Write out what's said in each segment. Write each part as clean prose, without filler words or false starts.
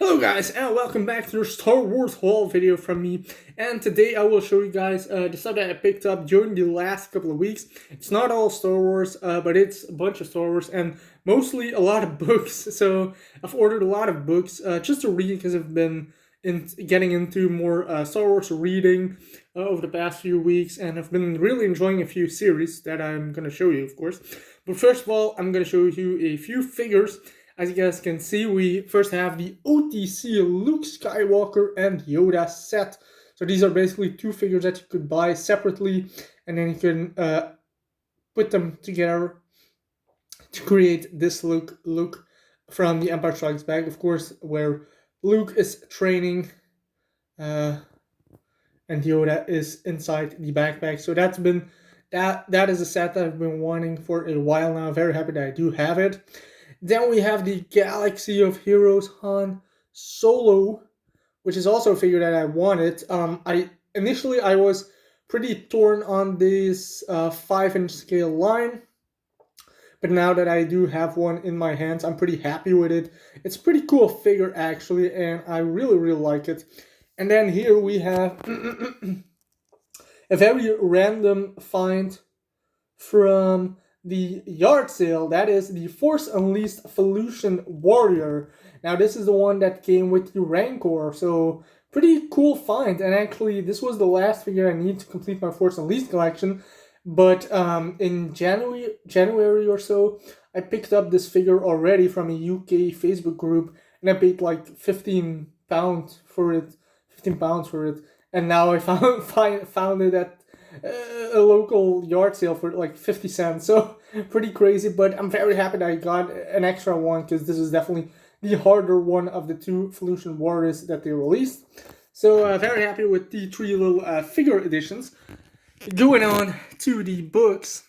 Hello guys and welcome back to the Star Wars haul video from me, and today I will show you guys the stuff that I picked up during the last couple of weeks. It's not all Star Wars, but it's a bunch of Star Wars and mostly a lot of books. So I've ordered a lot of books just to read because I've been getting into more Star Wars reading over the past few weeks, and I've been really enjoying a few series that I'm going to show you, of course. But first of all, I'm going to show you a few figures. As you guys can see, we first have the OTC Luke Skywalker and Yoda set. So these are basically two figures that you could buy separately, and then you can put them together to create this look from The Empire Strikes Back, of course, where Luke is training and Yoda is inside the backpack. So that is a set that I've been wanting for a while now. Very happy that I do have it. Then we have the Galaxy of Heroes Han Solo, which is also a figure that I wanted. I was pretty torn on this 5-inch scale line, but now that I do have one in my hands, I'm pretty happy with it. It's a pretty cool figure actually, and I really like it. And then here we have a very random find from the yard sale. That is the Force Unleashed Felucian Warrior. Now this is the one that came with the Rancor, so pretty cool find. And actually this was the last figure I need to complete my Force Unleashed collection. But in January or so, I picked up this figure already from a UK Facebook group, and I paid like £15 for it. And now I found it at a local yard sale for like 50 cents. So pretty crazy, but I'm very happy that I got an extra one because this is definitely the harder one of the two Felucian Warriors that they released. So very happy with the three little figure editions. Going on to the books,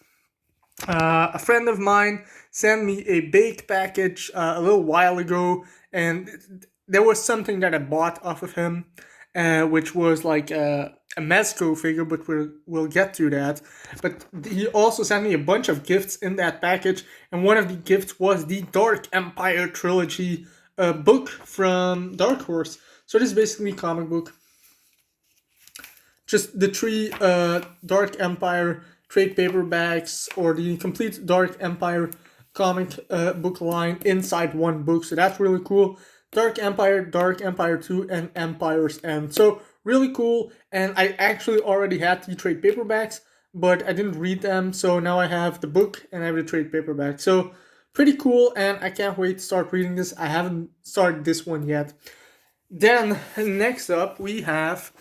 a friend of mine sent me a baked package a little while ago, and there was something that I bought off of him, which was like a Mezco figure, but we'll get to that. But he also sent me a bunch of gifts in that package, and one of the gifts was the Dark Empire trilogy book from Dark Horse. So this is basically a comic book. Just the three Dark Empire trade paperbacks, or the complete Dark Empire comic book line inside one book. So that's really cool. Dark Empire 2, and Empire's End. So really cool, and I actually already had the trade paperbacks, but I didn't read them, so now I have the book and I have the trade paperback. So pretty cool, and I can't wait to start reading this. I haven't started this one yet. Then next up we have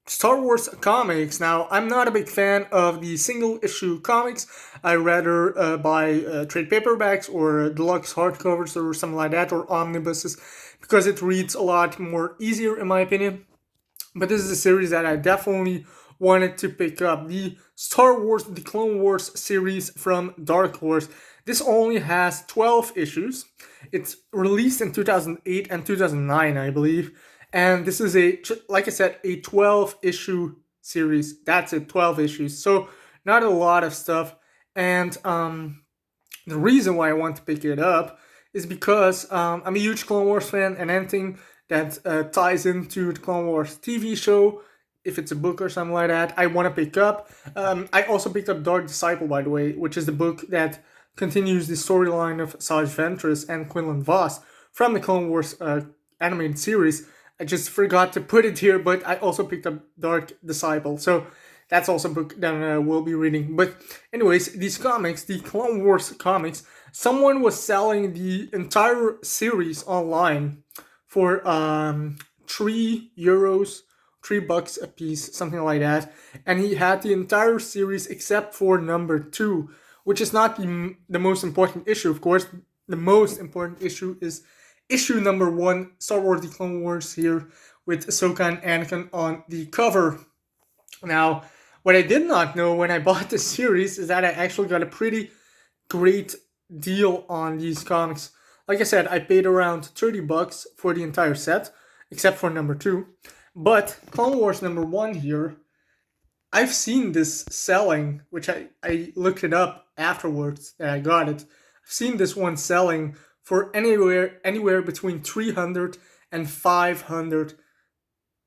Star Wars comics. Now, I'm not a big fan of the single issue comics. I rather buy trade paperbacks or deluxe hardcovers or something like that, or omnibuses, because it reads a lot more easier in my opinion. But this is a series that I definitely wanted to pick up. The Star Wars The Clone Wars series from Dark Horse. This only has 12 issues. It's released in 2008 and 2009, I believe. And this is like I said, a 12-issue series. That's it, 12 issues. So not a lot of stuff. And the reason why I want to pick it up is because I'm a huge Clone Wars fan, and anything that ties into the Clone Wars TV show, if it's a book or something like that, I want to pick up. I also picked up Dark Disciple, by the way, which is the book that continues the storyline of Asajj Ventress and Quinlan Vos from the Clone Wars animated series. I just forgot to put it here, but I also picked up Dark Disciple. So that's also a book that we'll be reading. But anyways, these comics, the Clone Wars comics, someone was selling the entire series online for €3, $3 a piece, something like that. And he had the entire series except for number 2, which is not the most important issue, of course. The most important issue is issue number 1, Star Wars The Clone Wars, here with Ahsoka and Anakin on the cover. Now, what I did not know when I bought this series is that I actually got a pretty great deal on these comics. Like I said, I paid around $30 for the entire set, except for number 2. But Clone Wars number 1 here, I've seen this selling, which I looked it up afterwards that I got it. I've seen this one selling for anywhere between $300 and 500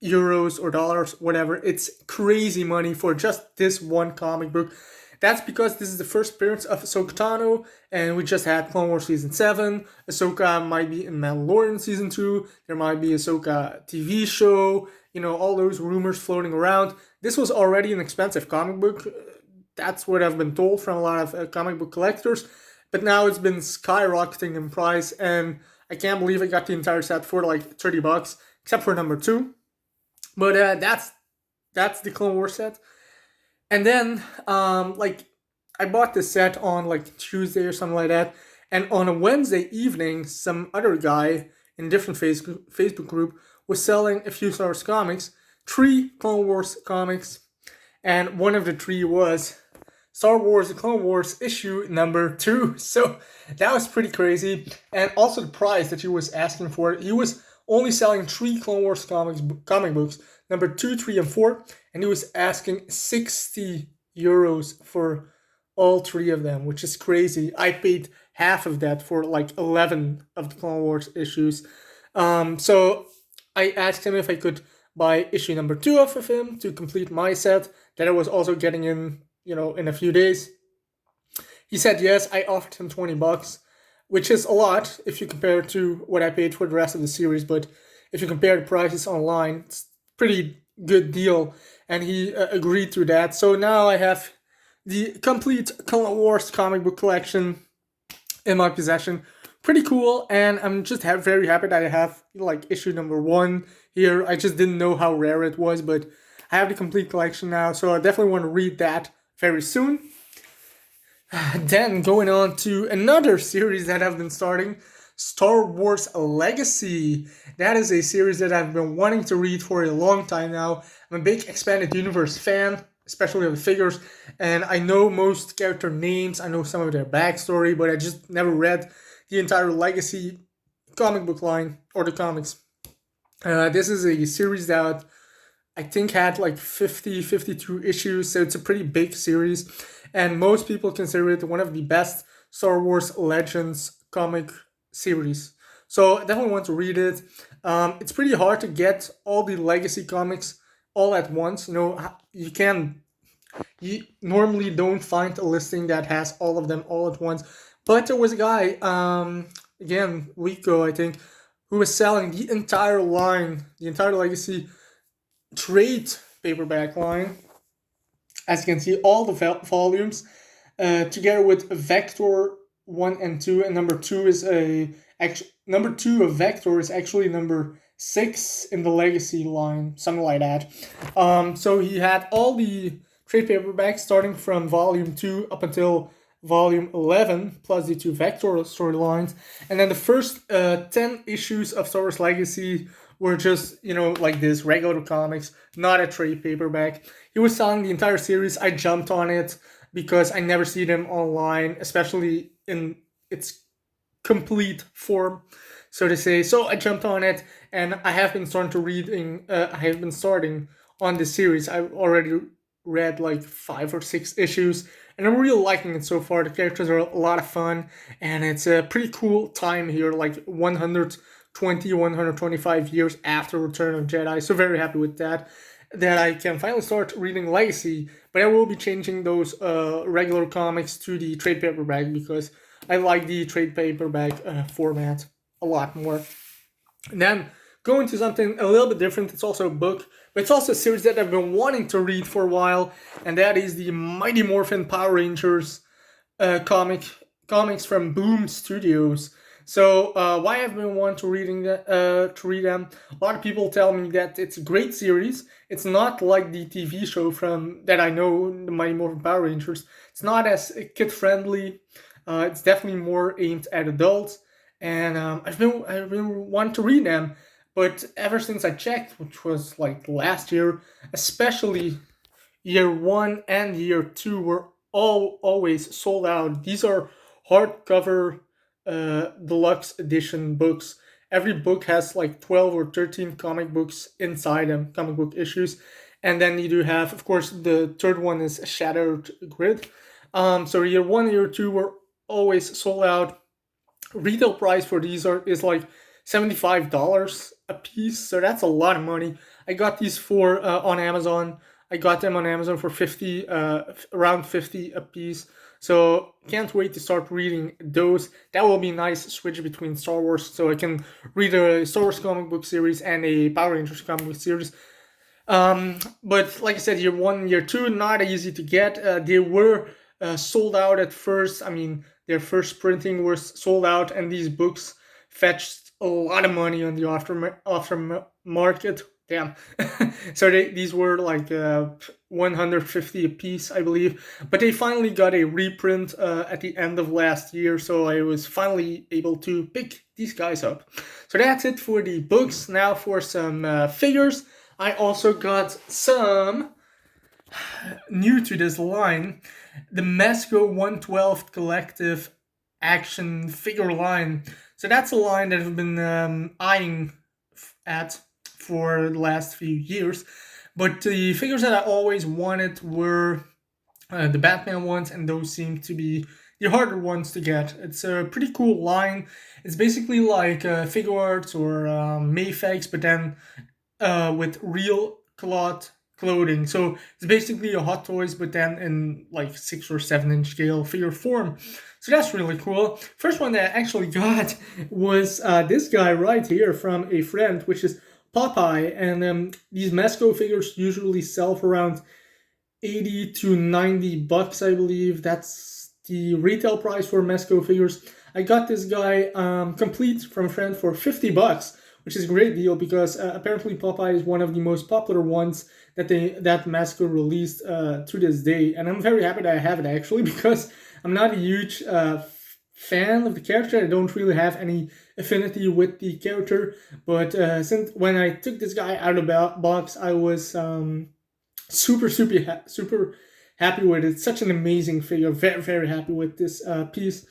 euros or dollars, whatever. It's crazy money for just this one comic book. That's because this is the first appearance of Ahsoka Tano, and we just had Clone Wars Season 7. Ahsoka might be in Mandalorian Season 2. There might be Ahsoka TV show. All those rumors floating around. This was already an expensive comic book. That's what I've been told from a lot of comic book collectors. But now it's been skyrocketing in price, and I can't believe I got the entire set for like $30, except for number 2. But that's the Clone Wars set. And then, I bought this set on like Tuesday or something like that. And on a Wednesday evening, some other guy in a different Facebook group was selling a few Star Wars comics, 3 Clone Wars comics, and one of the 3 was Star Wars The Clone Wars issue number 2. So that was pretty crazy. And also the price that he was asking for. He was only selling 3 Clone Wars comic books, number 2, 3, and 4, and he was asking 60 euros for all 3 of them, which is crazy. I paid half of that for like 11 of the Clone Wars issues. So I asked him if I could buy issue number 2 off of him to complete my set that I was also getting in a few days. He said yes. I offered him $20, which is a lot if you compare it to what I paid for the rest of the series. But if you compare the prices online, it's a pretty good deal. And he agreed to that. So now I have the complete Clone Wars comic book collection in my possession. Pretty cool. And I'm just very happy that I have like issue number 1 here. I just didn't know how rare it was, but I have the complete collection now. So I definitely want to read that very soon. Then going on to another series that I've been starting, Star Wars Legacy. That is a series that I've been wanting to read for a long time now. I'm a big Expanded Universe fan, especially of the figures, and I know most character names, I know some of their backstory, but I just never read the entire Legacy comic book line, or the comics. This is a series that I think had like 52 issues, so it's a pretty big series, and most people consider it one of the best Star Wars Legends comic series. So I definitely want to read it. It's pretty hard to get all the Legacy comics all at once. You normally don't find a listing that has all of them all at once. But there was a guy, again, a week ago, I think, who was selling the entire line, the entire Legacy trade paperback line. As you can see, all the volumes, together with Vector 1 and 2, and number 2 is number 2 of Vector is actually number 6 in the Legacy line, something like that. So he had all the trade paperbacks starting from volume 2 up until volume 11, plus the 2 Vector storylines, and then the first 10 issues of Star Wars Legacy were just, like this, regular comics, not a trade paperback. He was selling the entire series. I jumped on it because I never see them online, especially in its complete form, so to say. So I jumped on it, and I have been starting on this series. I've already read like 5 or 6 issues, and I'm really liking it so far. The characters are a lot of fun, and it's a pretty cool time here, like 125 years after Return of Jedi. So very happy with that I can finally start reading Legacy. But I will be changing those regular comics to the trade paperback because I like the trade paperback format a lot more. And then going to something a little bit different. It's also a book, but it's also a series that I've been wanting to read for a while, and that is the Mighty Morphin Power Rangers comics from Boom Studios. So why I've been wanting to read them? A lot of people tell me that it's a great series. It's not like the TV show that I know, the Mighty Morphin Power Rangers. It's not as kid friendly. It's definitely more aimed at adults, and I've been wanting to read them. But ever since I checked, which was like last year, especially year 1 and year 2 were always sold out. These are hardcover deluxe edition books. Every book has like 12 or 13 comic books inside them, comic book issues. And then you do have, of course, the third one is Shattered Grid. So year 1 and year 2 were always sold out. Retail price for these is like $75 a piece, so that's a lot of money. I got these for on Amazon. I got them on Amazon for 50, around 50 a piece. So can't wait to start reading those. That will be a nice switch between Star Wars, so I can read a Star Wars comic book series and a Power Rangers comic book series. But like I said, year 1, year 2, not easy to get. They were sold out at first. I mean, their first printing was sold out, and these books fetched a lot of money on the aftermarket. Damn. So these were like 150 a piece, I believe. But they finally got a reprint at the end of last year, so I was finally able to pick these guys up. So that's it for the books. Now for some figures. I also got some new to this line, the Mezco 112 Collective Action Figure line. So that's a line that I've been eyeing at for the last few years. But the figures that I always wanted were the Batman ones, and those seem to be the harder ones to get. It's a pretty cool line. It's basically like figure arts or Mayfags, but then with real cloth clothing. So it's basically a Hot Toys, but then in like 6 or 7 inch scale figure form. So that's really cool. First one that I actually got was this guy right here from a friend, which is Popeye. And these Mezco figures usually sell for around 80 to 90 bucks, I believe. That's the retail price for Mezco figures. I got this guy complete from a friend for 50 bucks, which is a great deal because apparently Popeye is one of the most popular ones that Mezco released to this day. And I'm very happy that I have it actually, because I'm not a huge fan of the character. I don't really have any affinity with the character, but since when I took this guy out of the box, I was super happy with it. Such an amazing figure. Very, very happy with this piece.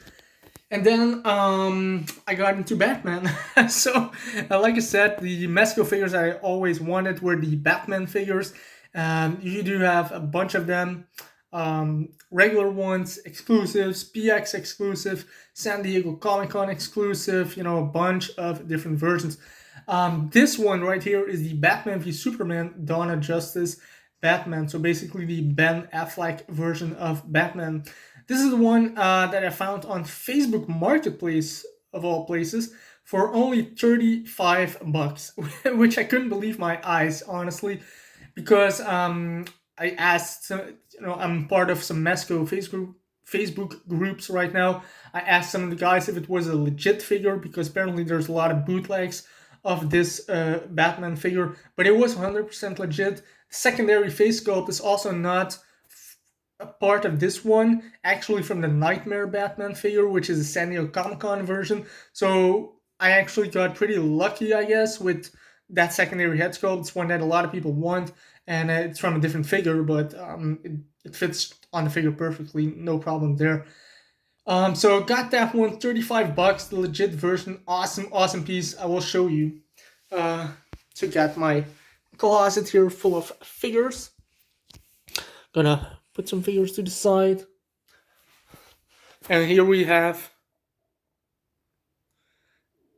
And then I got into Batman. So, like I said, the Mezco figures I always wanted were the Batman figures. You do have a bunch of them. Regular ones, exclusives, PX exclusive, San Diego Comic-Con exclusive, you know, a bunch of different versions. This one right here is the Batman v Superman Dawn of Justice Batman. So basically the Ben Affleck version of Batman. This is the one that I found on Facebook Marketplace, of all places, for only 35 bucks, which I couldn't believe my eyes, honestly, because I asked, you know, I'm part of some Mezco Facebook groups right now. I asked some of the guys if it was a legit figure, because apparently there's a lot of bootlegs of this Batman figure, but it was 100% legit. Secondary face sculpt is also not a part of this one, actually from the Nightmare Batman figure, which is a San Diego Comic-Con version. So I actually got pretty lucky, I guess, with that secondary head sculpt. It's one that a lot of people want, and it's from a different figure, but it fits on the figure perfectly, no problem there. So got that one, 35 bucks, the legit version. Awesome piece. I will show you. To get my closet here full of figures. Gonna put some figures to the side. And here we have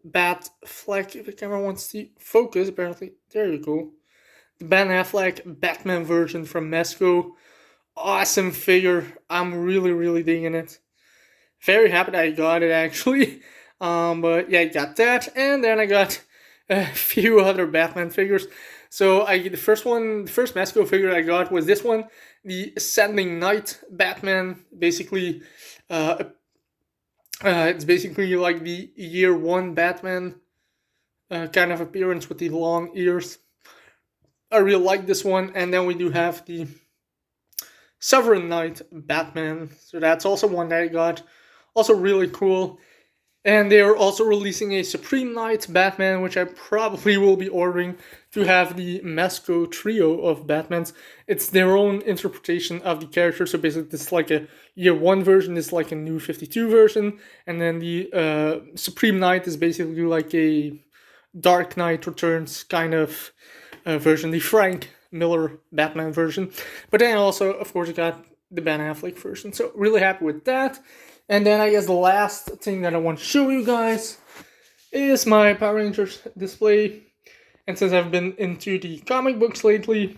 Batfleck, if the camera wants to focus, apparently. There you go. The Ben Affleck Batman version from Mezco. Awesome figure. I'm really digging it. Very happy that I got it, actually. But yeah, I got that. And then I got a few other Batman figures. So the first Mezco figure I got was this one, the Ascending Knight Batman. Basically, it's basically like the year 1 Batman kind of appearance with the long ears. I really like this one. And then we do have the Sovereign Knight Batman. So that's also one that I got. Also really cool. And they are also releasing a Supreme Knight Batman, which I probably will be ordering to have the Mezco trio of Batmans. It's their own interpretation of the character. So basically, this is like a year 1 version, is like a new 52 version. And then the Supreme Knight is basically like a Dark Knight Returns kind of version, the Frank Miller Batman version. But then also, of course, I got the Ben Affleck version. So really happy with that. And then I guess the last thing that I want to show you guys is my Power Rangers display. And since I've been into the comic books lately,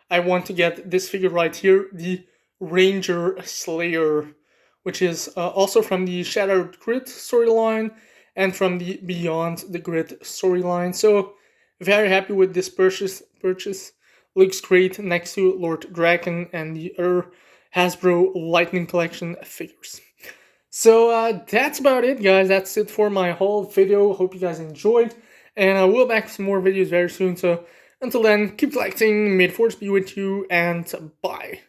I want to get this figure right here, the Ranger Slayer, which is also from the Shattered Grid storyline and from the Beyond the Grid storyline. So very happy with this purchase. Looks great next to Lord Draken and the other Hasbro Lightning Collection figures. So that's about it, guys. That's it for my whole video. Hope you guys enjoyed, and I will be back with some more videos very soon. So until then, keep collecting, may the force be with you, and bye.